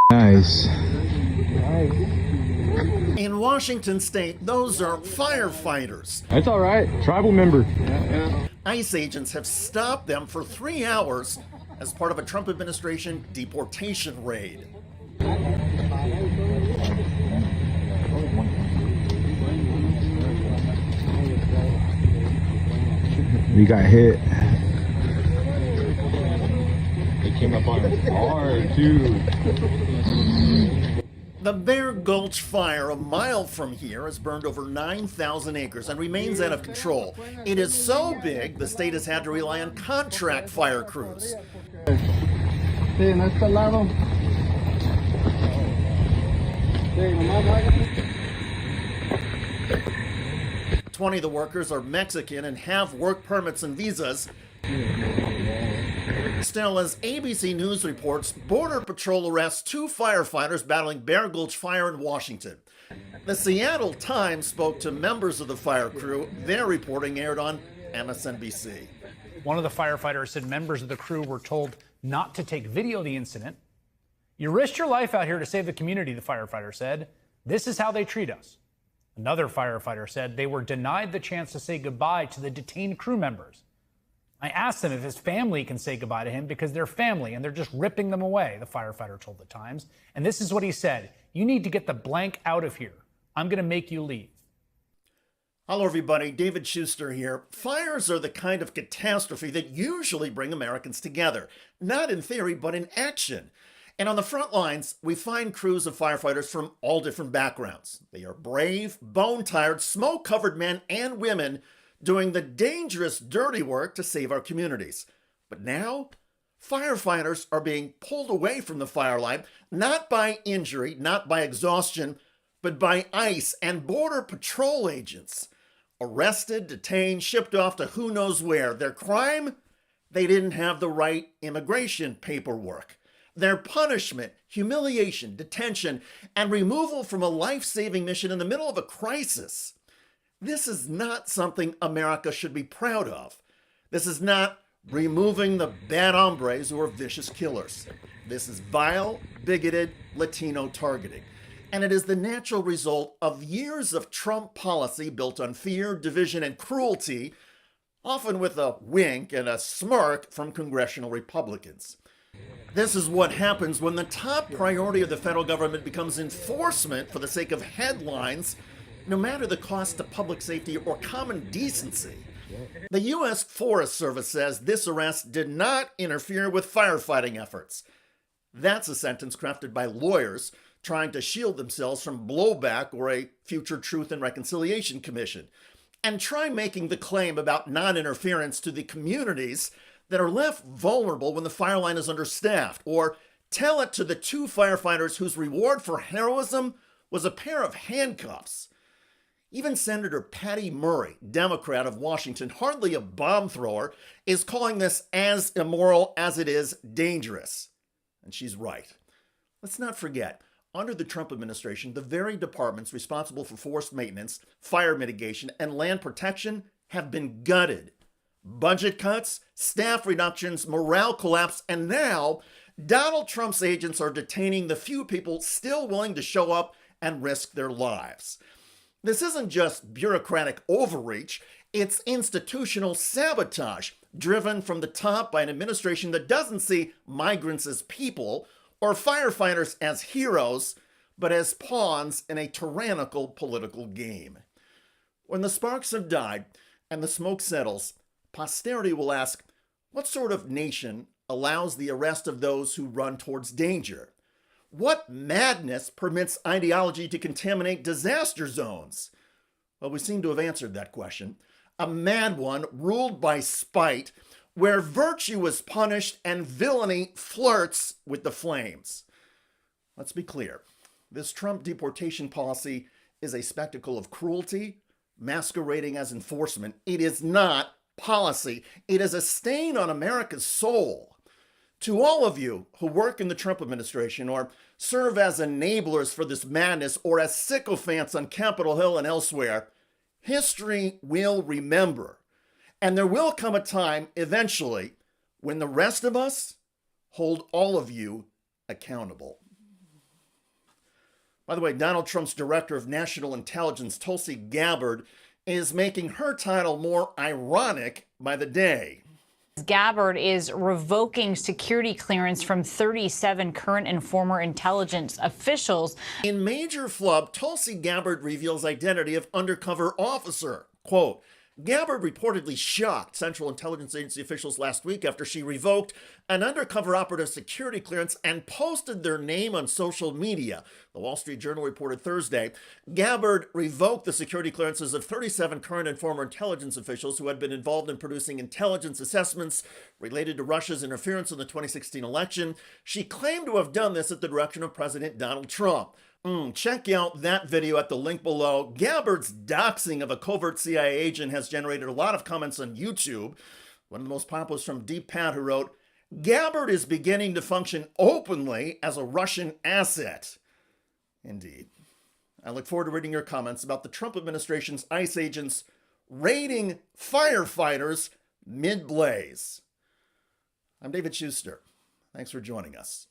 Nice. In Washington state, those are firefighters. That's all right. Tribal member. ICE agents have stopped them for 3 hours as part of a Trump administration deportation raid. We got hit. They came up on us hard, too. The Bear Gulch Fire, a mile from here, has burned over 9,000 acres and remains out of control. It is so big, the state has had to rely on contract fire crews. 20 of the workers are Mexican and have work permits and visas. Still, as ABC News reports, Border Patrol arrests 2 firefighters battling Bear Gulch Fire in Washington. The Seattle Times spoke to members of the fire crew. Their reporting aired on MSNBC. One of the firefighters said members of the crew were told not to take video of the incident. "You risked your life out here to save the community," the firefighter said. "This is how they treat us." Another firefighter said they were denied the chance to say goodbye to the detained crew members. "I asked him if his family can say goodbye to him because they're family and they're just ripping them away," the firefighter told the Times. And this is what he said: "You need to get the blank out of here. I'm going to make you leave." Hello, everybody. David Shuster here. Fires are the kind of catastrophe that usually bring Americans together. Not in theory, but in action. And on the front lines, we find crews of firefighters from all different backgrounds. They are brave, bone-tired, smoke-covered men and women doing the dangerous, dirty work to save our communities. But now, firefighters are being pulled away from the fire line, not by injury, not by exhaustion, but by ICE and Border Patrol agents. Arrested, detained, shipped off to who knows where. Their crime? They didn't have the right immigration paperwork. Their punishment, humiliation, detention, and removal from a life-saving mission in the middle of a crisis. This is not something America should be proud of. This is not removing the bad hombres who are vicious killers. This is vile, bigoted Latino targeting. And it is the natural result of years of Trump policy built on fear, division, and cruelty, often with a wink and a smirk from congressional Republicans. This is what happens when the top priority of the federal government becomes enforcement for the sake of headlines, no matter the cost to public safety or common decency. The U.S. Forest Service says this arrest did not interfere with firefighting efforts. That's a sentence crafted by lawyers trying to shield themselves from blowback or a future Truth and Reconciliation Commission. And try making the claim about non-interference to the communities that are left vulnerable when the fire line is understaffed, or tell it to the 2 firefighters whose reward for heroism was a pair of handcuffs. Even Senator Patty Murray, Democrat of Washington, hardly a bomb thrower, is calling this as immoral as it is dangerous. And she's right. Let's not forget, under the Trump administration, the very departments responsible for forest maintenance, fire mitigation, and land protection have been gutted. Budget cuts, staff reductions, morale collapse, and now Donald Trump's agents are detaining the few people still willing to show up and risk their lives. This isn't just bureaucratic overreach, it's institutional sabotage driven from the top by an administration that doesn't see migrants as people or firefighters as heroes, but as pawns in a tyrannical political game. When the sparks have died and the smoke settles, posterity will ask, what sort of nation allows the arrest of those who run towards danger? What madness permits ideology to contaminate disaster zones? Well, we seem to have answered that question. A mad one ruled by spite, where virtue is punished and villainy flirts with the flames. Let's be clear. This Trump deportation policy is a spectacle of cruelty, masquerading as enforcement. It is not policy. It is a stain on America's soul. To all of you who work in the Trump administration or serve as enablers for this madness or as sycophants on Capitol Hill and elsewhere, history will remember. And there will come a time eventually when the rest of us hold all of you accountable. By the way, Donald Trump's Director of National Intelligence, Tulsi Gabbard, is making her title more ironic by the day. Gabbard is revoking security clearance from 37 current and former intelligence officials. In major flub, Tulsi Gabbard reveals identity of undercover officer. Quote, Gabbard reportedly shocked Central Intelligence Agency officials last week after she revoked an undercover operative security clearance and posted their name on social media. The Wall Street Journal reported Thursday. Gabbard revoked the security clearances of 37 current and former intelligence officials who had been involved in producing intelligence assessments related to Russia's interference in the 2016 election. She claimed to have done this at the direction of President Donald Trump. Check out that video at the link below. Gabbard's doxing of a covert CIA agent has generated a lot of comments on YouTube. One of the most popular is from Deep Pat, who wrote, Gabbard is beginning to function openly as a Russian asset. Indeed. I look forward to reading your comments about the Trump administration's ICE agents raiding firefighters mid-blaze. I'm David Shuster. Thanks for joining us.